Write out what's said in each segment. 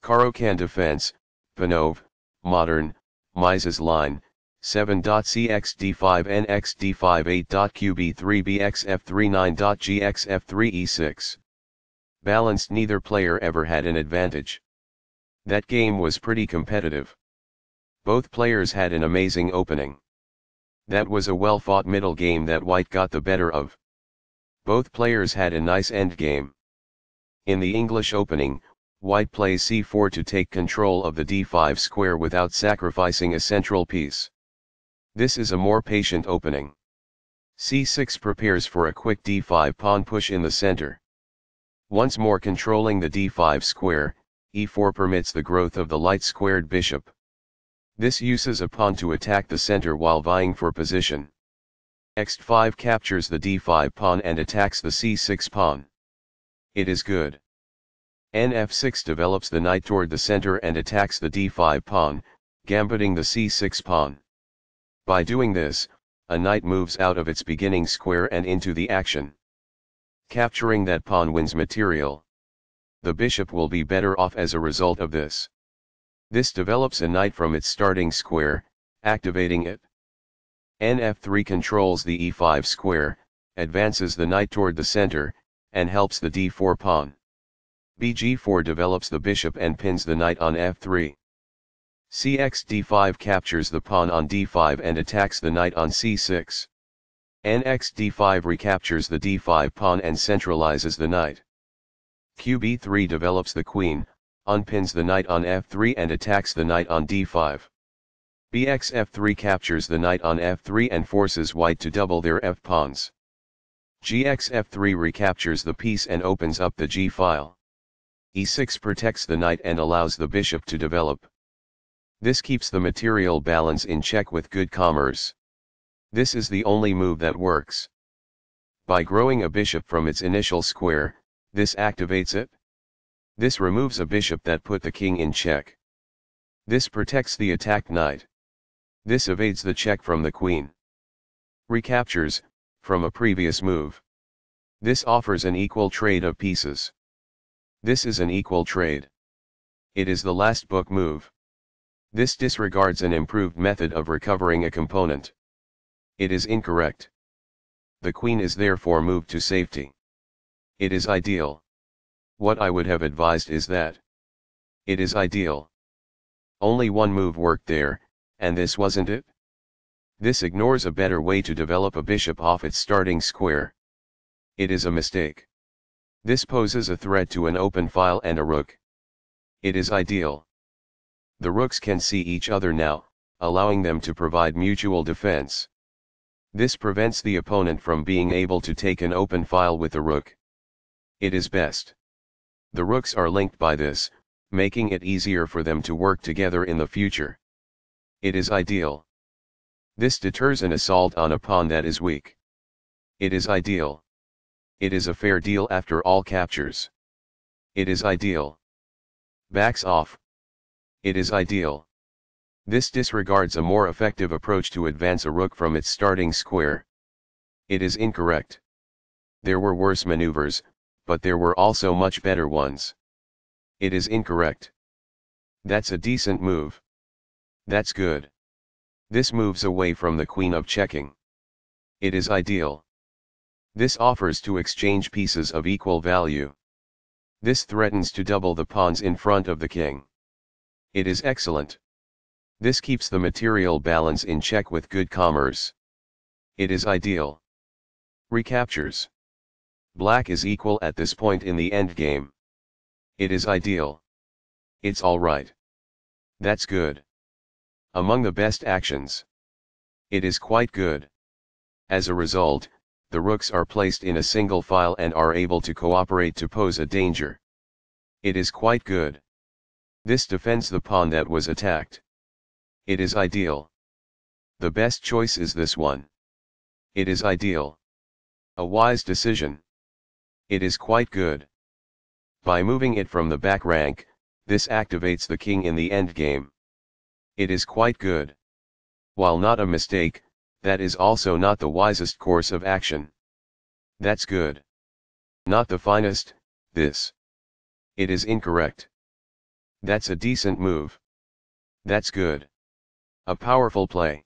Caro-Kann defense, Panov, modern, Mieses line, 7.cx d5 nx d5 8.qb3 bxf 39.gxf 3 e6. Balanced, neither player ever had an advantage. That game was pretty competitive. Both players had an amazing opening. That was a well-fought middle game that white got the better of. Both players had a nice endgame. In the English opening, white plays c4 to take control of the d5 square without sacrificing a central piece. This is a more patient opening. c6 prepares for a quick d5 pawn push in the center. Once more controlling the d5 square, e4 permits the growth of the light-squared bishop. This uses a pawn to attack the center while vying for position. x5 captures the d5 pawn and attacks the c6 pawn. It is good. Nf6 develops the knight toward the center and attacks the d5 pawn, gambiting the c6 pawn. By doing this, a knight moves out of its beginning square and into the action. Capturing that pawn wins material. The bishop will be better off as a result of this. This develops a knight from its starting square, activating it. Nf3 controls the e5 square, advances the knight toward the center, and helps the d4 pawn. bg4 develops the bishop and pins the knight on f3. cx d5 captures the pawn on d5 and attacks the knight on c6. nx d5 recaptures the d5 pawn and centralizes the knight. qb3 develops the queen, unpins the knight on f3 and attacks the knight on d5. bxf3 captures the knight on f3 and forces white to double their f-pawns. gxf3 recaptures the piece and opens up the g-file. e6 protects the knight and allows the bishop to develop. This keeps the material balance in check with good commerce. This is the only move that works. By growing a bishop from its initial square, this activates it. This removes a bishop that put the king in check. This protects the attacked knight. This evades the check from the queen. Recaptures, from a previous move. This offers an equal trade of pieces. This is an equal trade. It is the last book move. This disregards an improved method of recovering a component. It is incorrect. The queen is therefore moved to safety. It is ideal. What I would have advised is that. It is ideal. Only one move worked there, and this wasn't it? This ignores a better way to develop a bishop off its starting square. It is a mistake. This poses a threat to an open file and a rook. It is ideal. The rooks can see each other now, allowing them to provide mutual defense. This prevents the opponent from being able to take an open file with the rook. It is best. The rooks are linked by this, making it easier for them to work together in the future. It is ideal. This deters an assault on a pawn that is weak. It is ideal. It is a fair deal after all captures. It is ideal. Backs off. It is ideal. This disregards a more effective approach to advance a rook from its starting square. It is incorrect. There were worse maneuvers, but there were also much better ones. It is incorrect. That's a decent move. That's good. This moves away from the queen of checking. It is ideal. This offers to exchange pieces of equal value. This threatens to double the pawns in front of the king. It is excellent. This keeps the material balance in check with good commerce. It is ideal. Recaptures. Black is equal at this point in the endgame. It is ideal. It's alright. That's good. Among the best actions. It is quite good. As a result, the rooks are placed in a single file and are able to cooperate to pose a danger. It is quite good. This defends the pawn that was attacked. It is ideal. The best choice is this one. It is ideal. A wise decision. It is quite good. By moving it from the back rank, this activates the king in the endgame. It is quite good. While not a mistake, that is also not the wisest course of action. That's good. Not the finest, this. It is incorrect. That's a decent move. That's good. A powerful play.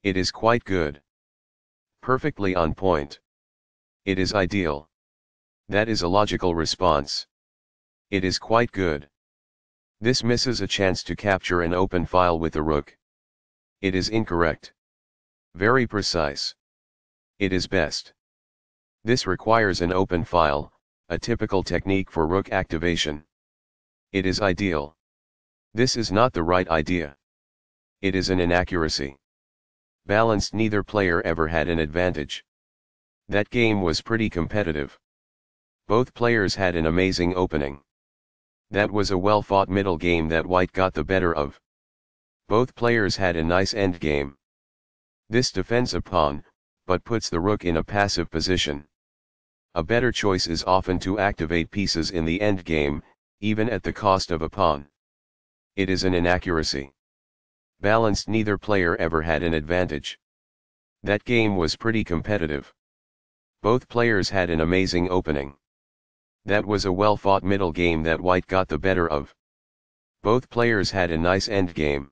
It is quite good. Perfectly on point. It is ideal. That is a logical response. It is quite good. This misses a chance to capture an open file with the rook. It is incorrect. Very precise. It is best. This requires an open file, a typical technique for rook activation. It is ideal. This is not the right idea. It is an inaccuracy. Balanced, neither player ever had an advantage. That game was pretty competitive. Both players had an amazing opening. That was a well-fought middle game that white got the better of. Both players had a nice endgame. This defends a pawn, but puts the rook in a passive position. A better choice is often to activate pieces in the endgame, even at the cost of a pawn. It is an inaccuracy. Balanced, neither player ever had an advantage. That game was pretty competitive. Both players had an amazing opening. That was a well-fought middle game that white got the better of. Both players had a nice endgame.